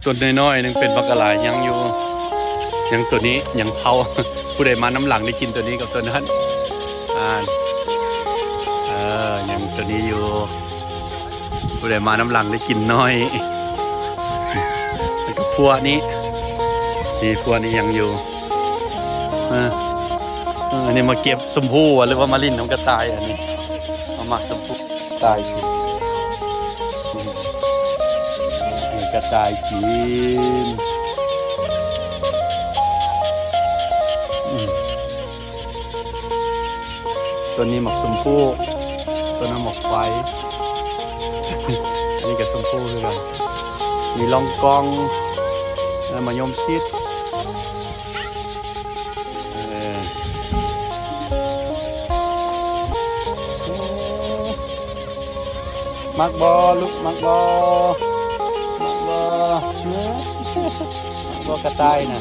ตัวน้อยๆนึงเป็นบักกะหลายยังอยู่ยังตัวนี้ยังเผา ผู้ใดมาน้ำหลังได้กินตัวนี้กับตัวนั้นยังตัวนี้อยู่ผู้ใดมาน้ำหลังได้กินน้อยแล้วก็พวกนี้นี่พวกนี้ยังอยู่อันนี้มาเก็บชมพู่หรือว่ามาลิ้นน้องกระต่ายอันนี้มาหมักชมพู่ตายกินกระต่ายกินตัวนี้หมกชมพู่ตัวนั้นหมกไฟ อันนี้กับชมพู่ด้วยกันมีลองกองแล้วมายมชิดมักบอลูกมักบอมักบอมักบอกระต่ายนะ